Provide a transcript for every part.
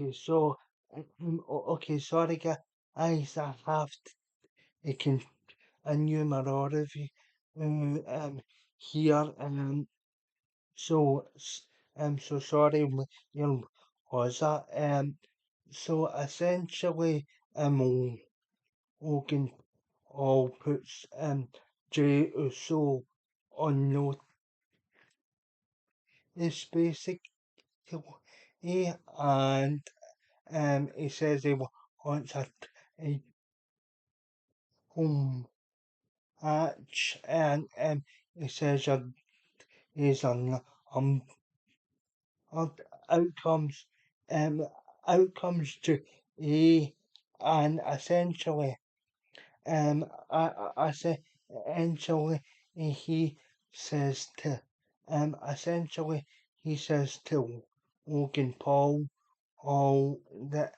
Okay, so okay, sorry, guys. I have to continue my review here. So sorry, you know, was that so essentially Hogan all puts Jey Uso on notice basically, and he says he wants a home match, and he says he's on out- outcomes outcomes to a and essentially I say essentially he says to essentially he says to Logan Paul all that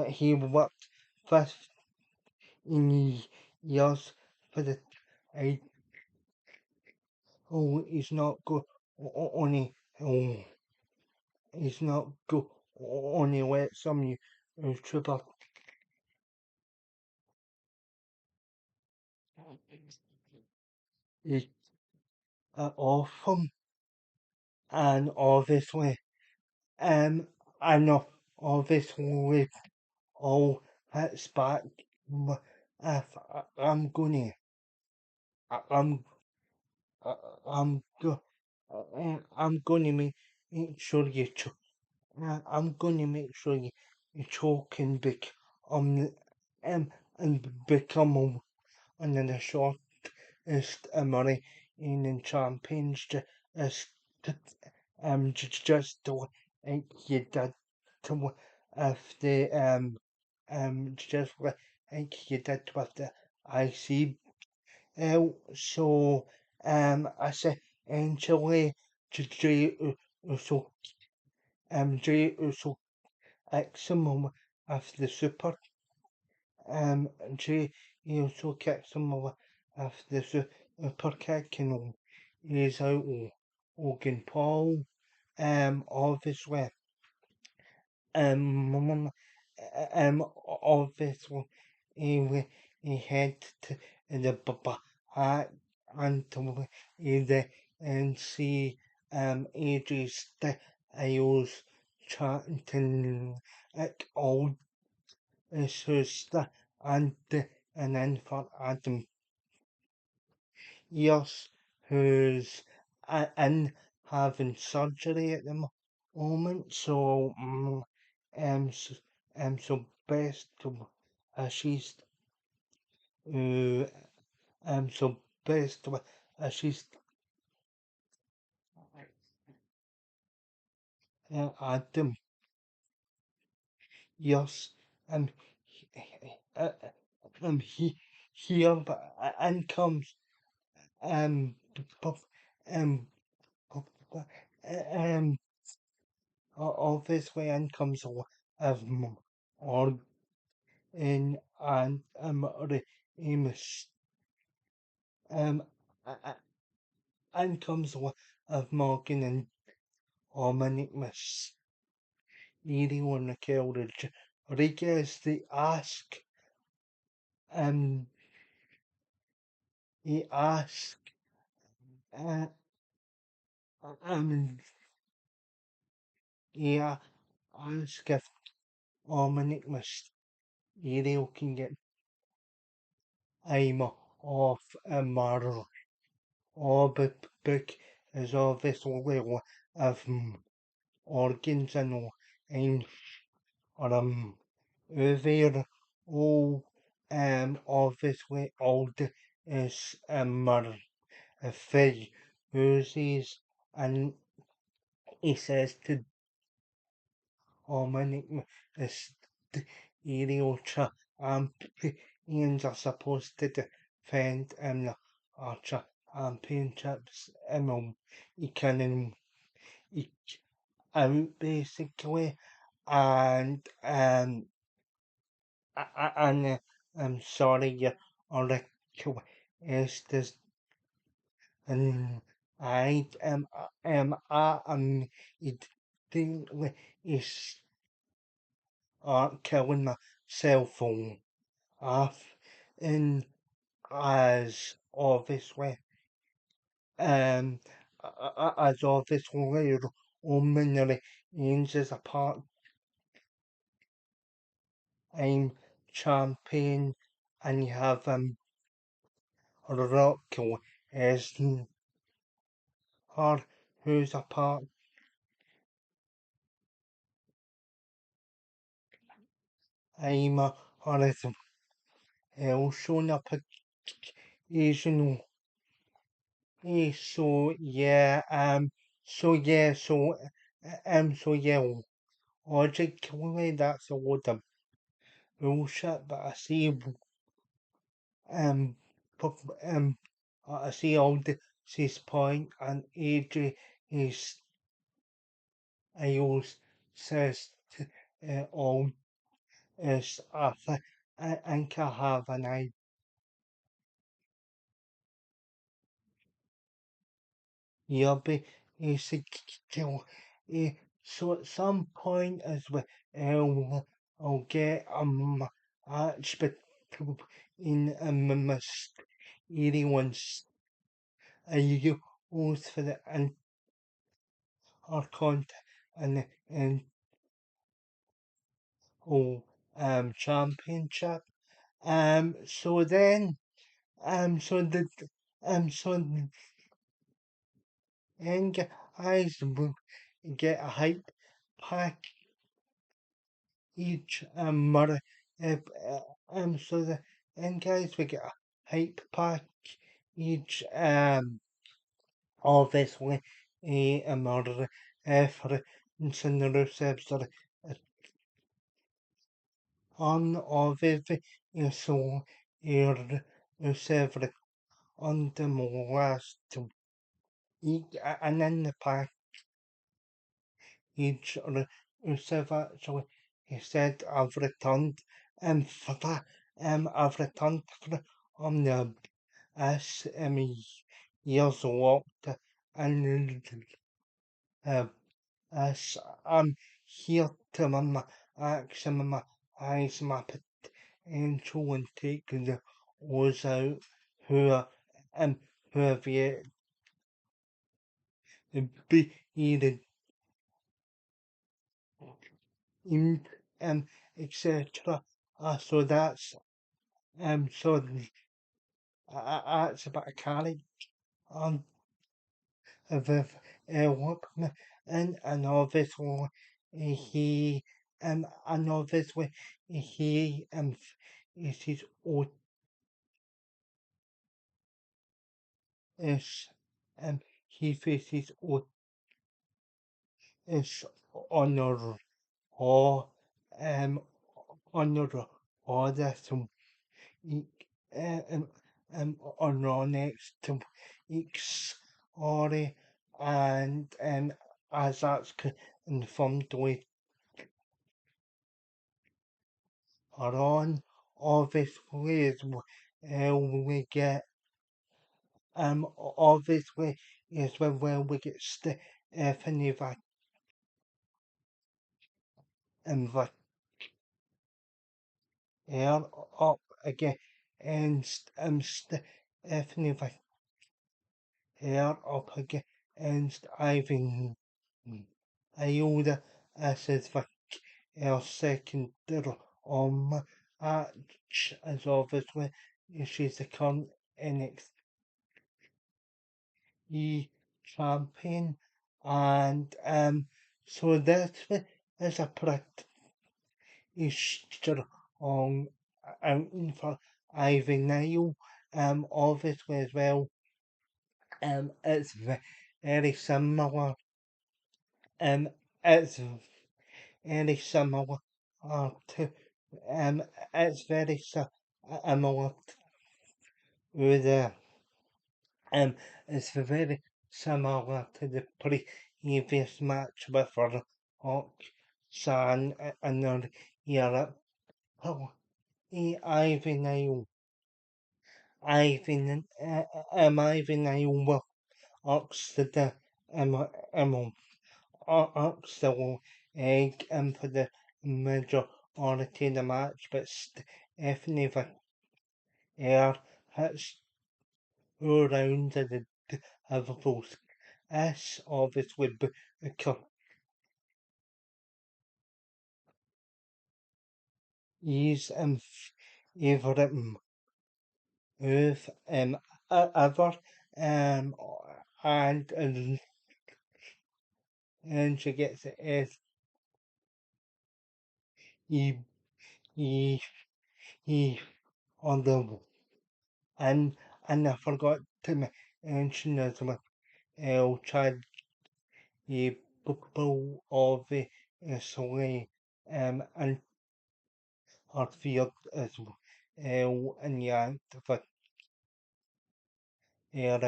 he worked 15 years for the I oh he's not good only oh he's not good only let some YouTuber is off him and obviously I know obviously all hits back if I'm gonna I'm I'm go I'm gonna make sure I'm gonna make sure you choke and become one of the shortest money in champions just just the way you did to if the just like you did with the IC so I say actually J so J so maximum of the super J also kicks him of the super kick and is out Hogan Paul obviously um obviously he head to the back until the NC AJ Styles chatting like all sister and then for Adam Pierce who's in having surgery at the moment so so, so best to she's uh, so best to she's Adam yes he, uh, he here and comes um b- um b- um obviously and comes of or in and Amos um and comes of Morgan and Dominic Miss needing one to kill the Rodriguez they ask um he ask uh, um he ask if Dominic Mysterio can get aim off a model or book is obviously one of organs and or over all obviously old is a fig uses and he says to Dominic Mysterio champions are supposed to defend the championships he can each out basically and I'm sorry you are request and I am instantly start killing my cell phone off, and as obviously, um, as obviously, Roman Reigns is a part-time champion, and you have Rock Lesnar, who's a part-time or is also on a occasional. So yeah, logically that's a load of bullshit, but um, but, I see all this point, and AJ is, I always says to, all is, I think I have an idea, but it's a kill. So at some point as well, I'll get match between mysterious ones. You use for the Intercontinental and championship. So then, so the so then guys will get a hype pack each mother. Uh, so the then guys will get a hype pack each obviously a murder for instance the Rusevs are on obviously so Rusev on the last week and then the pack each Rusev actually he said I've returned for that I've returned for on the as years locked and uh, as I'm here to my action my eyes my potential and take the oars out who are who have yet to be either in etc. So that's so that's about a carry on of workman and obviously he and obviously he is his is he faces is honor or um honor or that he honor next to each story and as that's confirmed with are on obviously is we get obviously is when we get Stephanie Vac here up again and Stephanie here up again and Ivan Iota as is our second on match as obviously she's the current NXT champion and so that is a practice on outing for Ivan Nile obviously as well it's very similar it's very similar to it's very similar to the it's very similar to the previous match with Hawk San and their Europe. Oh, Ivan Nile, Ivan Nile will Oxford um, still egg for the majority of the match, but Stephanie Air hits 2 rounds of the Liverpool's S obviously because he's favourite move ever um and she gets it as he he he on the and I forgot to mention as well Chad he people of the Slay and Hartfield as well and yanked for out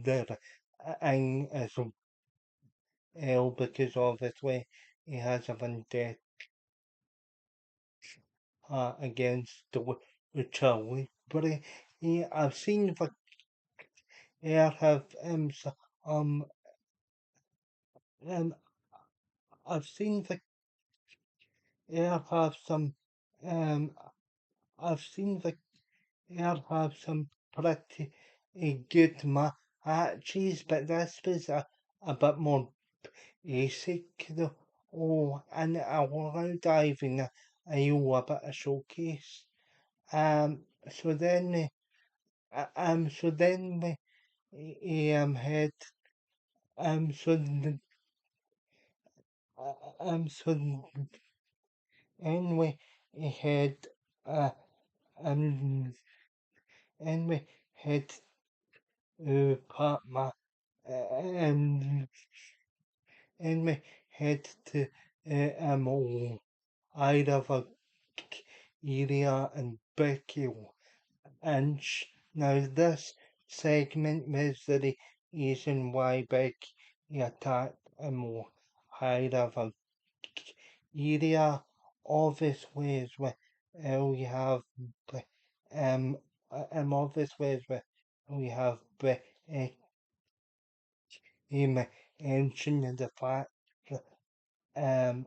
there and as well because obviously he has a vendetta against the Charlie but I've seen the air have um um I've seen the air have some um I've seen the air have some pretty good matches, but this was a bit more basic though. Oh, and I will dive in a bit of showcase. So then, so then we had so so anyway we had uh um anyway had part my um and we head to either a area and Becky and now this segment was the reason why Becky attacked either a area obviously as well we have obviously as well we have him mentioning the fact that um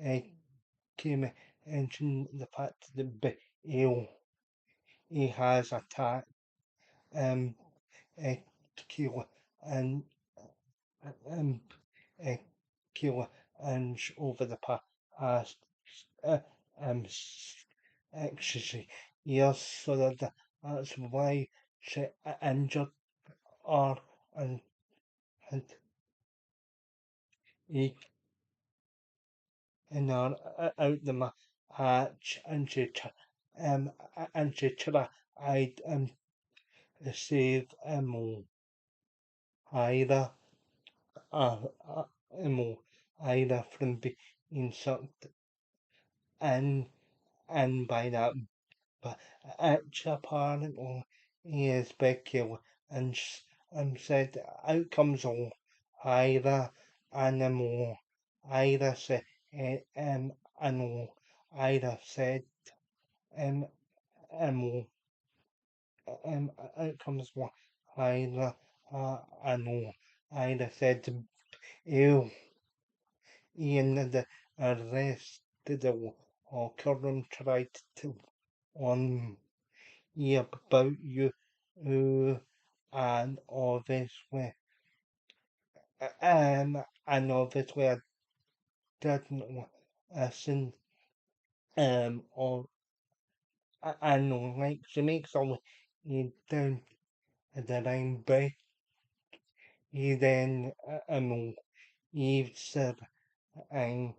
uh, came mention the fact that he has attacked um uh, Kayla and um uh, Kayla and over the past uh, um actually years so that's why she injured her and he and out the match and she tried save Ida uh, uh, Ida from being sucked in and by that but actually apparently he is Becky and said outcomes of Ida and Ida said and Ida said um um outcomes one Ida and Ida said ew Ian the arrested or Curran tried to on you about you and obviously I didn't listen or I know like she makes all you down the line back you then you said and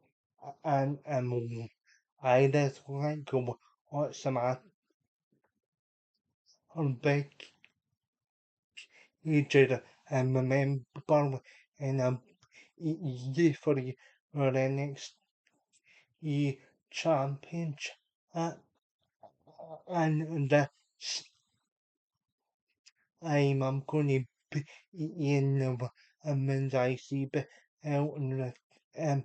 I just like what's the matter back you did remember and you for the next year championship and that's I'm gonna be in the women's ICB out um,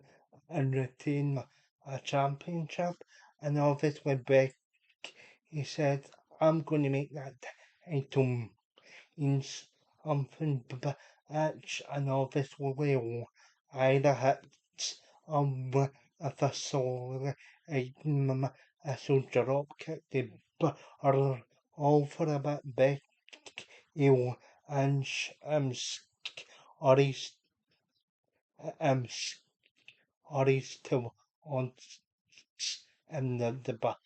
and retain a championship and obviously Beck he said I'm gonna make that item in something and obviously either hits with a solid missile drop kick the or all for a bit back and or he's um or he's to on the back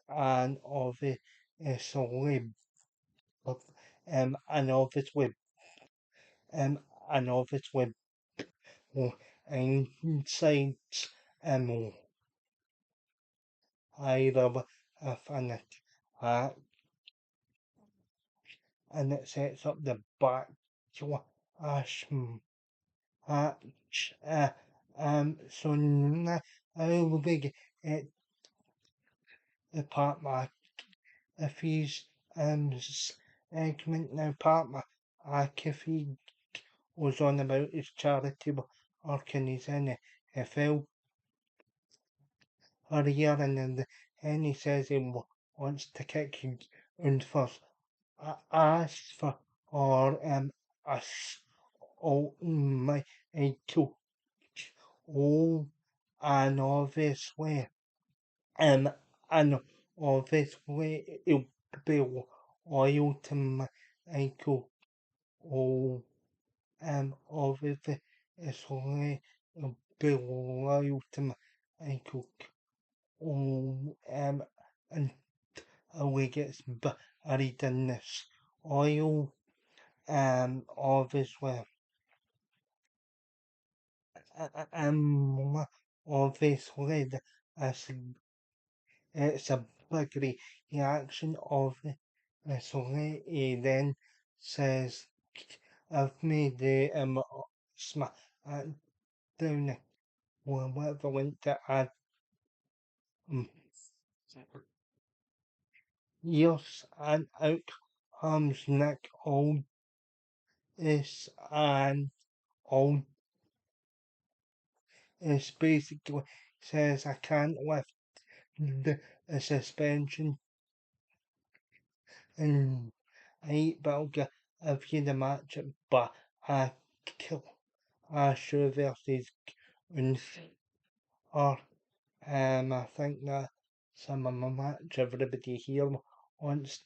and obviously and obviously um and obviously inside um either a fanatic and it sets up the back to Ash match. So now I will big it part my if he's segment now part my if he was on about his charitable work and he's in the NFL career and he says he wants to kick and first ask for or us oh my coach oh and obviously um and obviously it'll be loyal to Michael oh obviously it's it'll be loyal to Michael oh and we gets buried in this oil obviously obviously it's a big reaction of so he then says I've made the smack down whatever went to add years and out comes Nick Aldis and Aldis basically says I can't lift the suspension and I ain't Belga if you the match but I kill Asher versus Gunther or I think that some of my match everybody here wants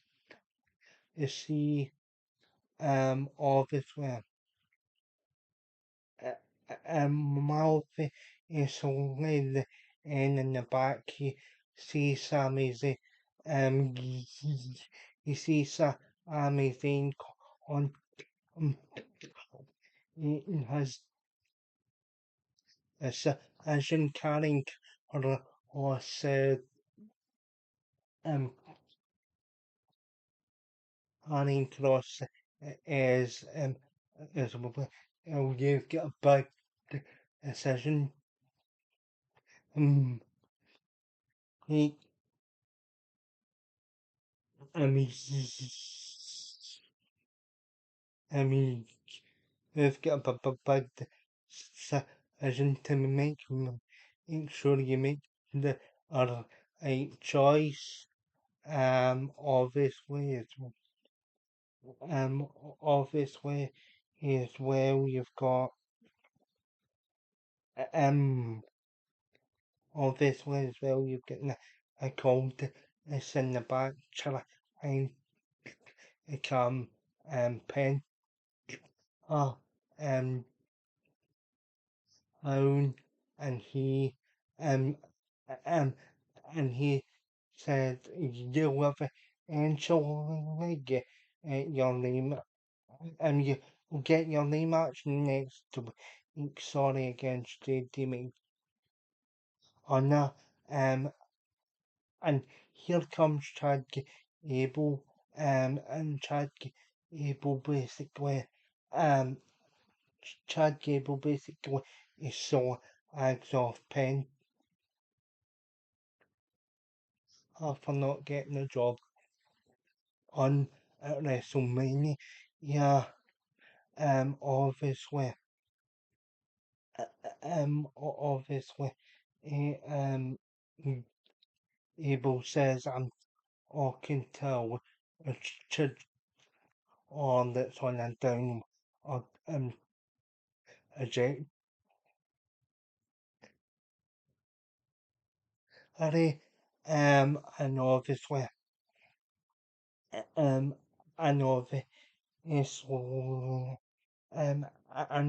to see obviously Malfi is only and in the back you see Sami's um you see Sami's on um, in his as in carrying or said carrying cross is is you've got a big decision he I mean I mean you've got a big decision to make make sure you make the right choice obviously it's um obviously as well you've got um obviously as well you've got a cold it's in the back and come pen um own and he um um and he said you will eventually get your name you will get your name out next week sorry against JD Honor and here comes Chad Gable and Chad Gable basically um Chad Gable basically is so eggs off pen for not getting a job on at WrestleMania. Yeah, obviously, obviously, eh, um, Abel says I'm all can tell a on that's on a down um eject and obviously um and obviously and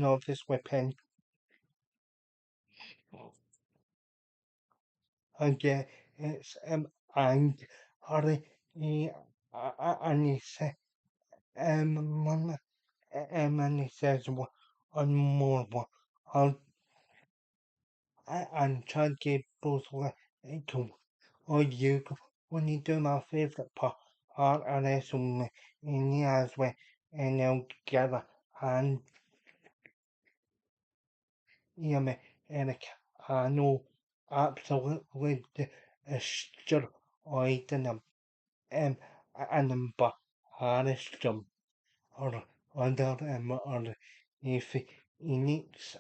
obviously pen again it's and Harry and he said um and he says one more one I'll and Chad gave both to or you when you do my favourite part of wrestling in the as well and they'll together and yeah me Eric I know absolutely the steroid in them and them but Harris them or other or if he needs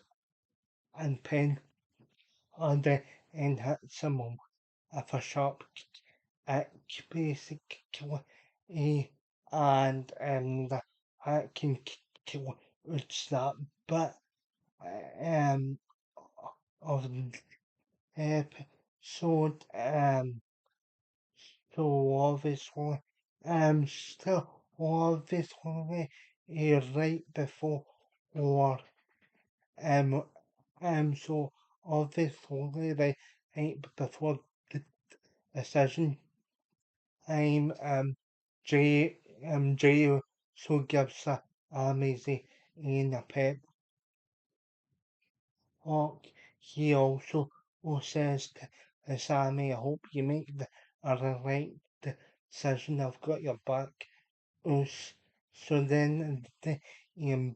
and pen other and hit someone of a sharp basically and the I can kill it's that but um of the episode so obviously still obviously right before or um so obviously right before the decision I'm Jay so gives a amazing in a pep talk. He also says to Sammy, I hope you make the right decision. I've got your back. So then the um,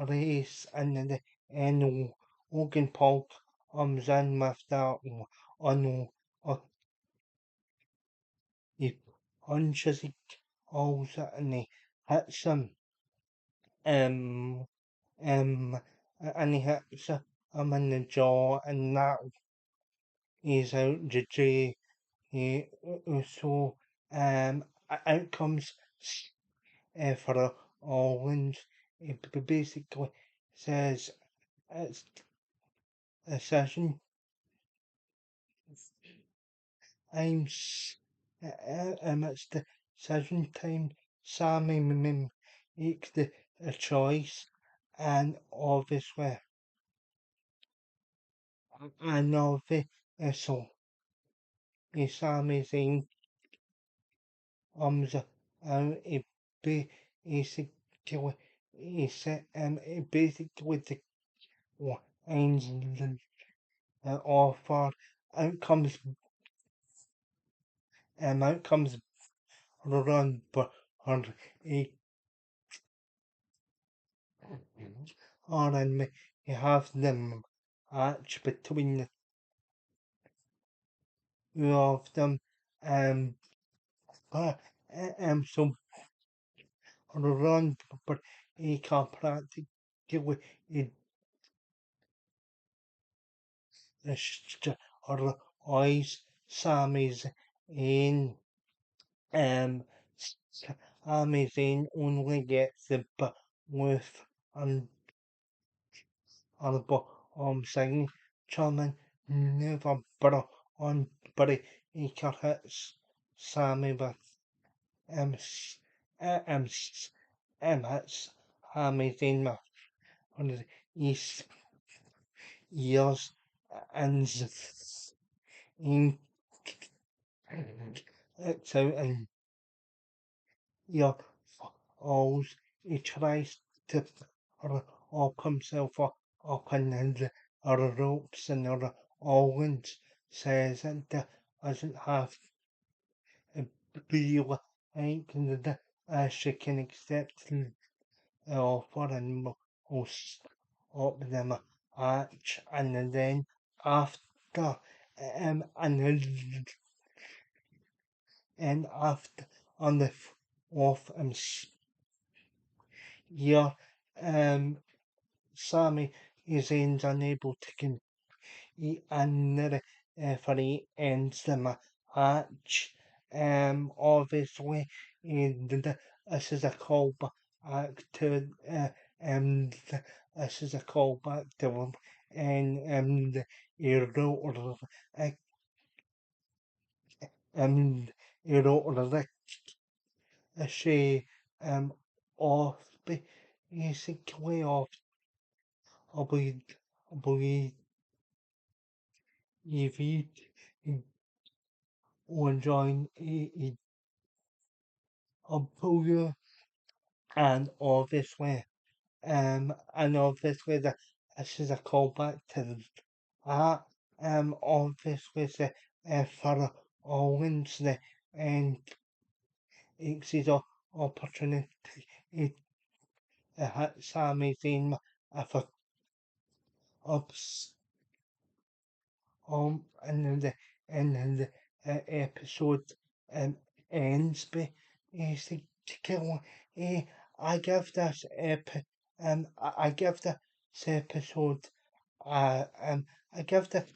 race and the end Logan Paul comes in with that on he punches he calls it and he hits him um and he hits him in the jaw and that is out GG so outcomes for Owens it basically says it's a session I'm it's the session time Sammy makes the a choice and obviously and obviously so Sammy saying comes it basically is it basically the ends the offer outcomes outcomes run but on a on and you have them match between the two of them um uh, so run but he can practically it or eyes Sammy's in um Sammy's in only gets the but with and but saying Charmin never but on but he can hit Sammy with um s- hits Sammy's in with on his ears and in it's out and your alls he tries to up himself up in the ropes and Owens says it doesn't have to be like she can accept the offer and will stop them a match and then after and after on the fourth year Sammy is unable to and the referee ends the match. Obviously, this is a callback to this is a callback to him and he wrote um he wrote say off basically off I believe if he will join a pull and obviously this is a callback to that obviously for Owens and it's his opportunity to hit Sami Zayn if a ups and the episode ends basically. I give this I give this episode I give this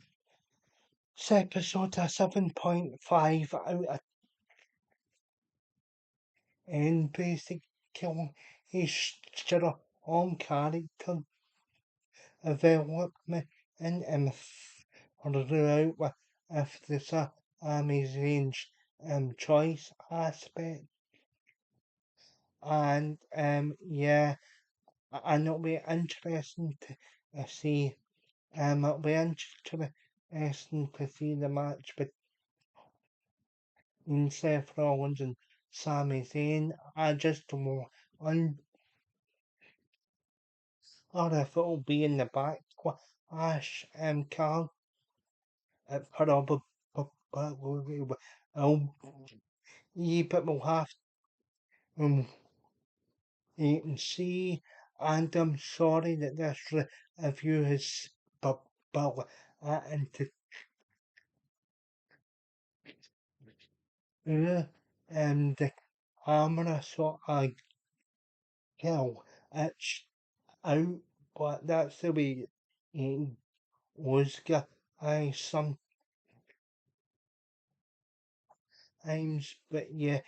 episode a 7.5 out of 10 basically. He's still on character development and throughout if there's a amazing choice aspect and yeah and it'll be interesting to see it'll be interesting to see the match between Seth Rollins and Sami Zayn. I just wonder if it'll be in the back Ash card. It probably will. Yeah, but we'll have to wait and see. And I'm sorry that this review has but into the camera sort of kill it's out, but that's the way it was. I sometimes, but yeah,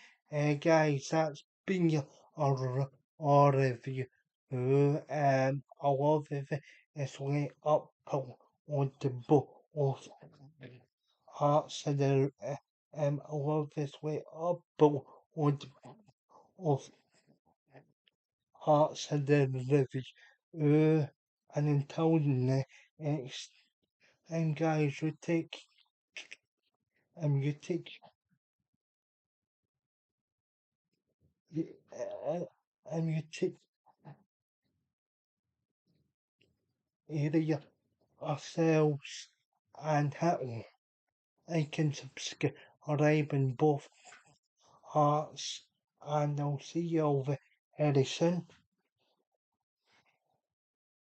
guys, that's been our review. I love it. It's way up on the book of hearts and the I love this way up on the of hearts and the review. And until next time, guys, you take uh, you take area ourselves and hit like and subscribe in both hearts and I'll see you over very soon.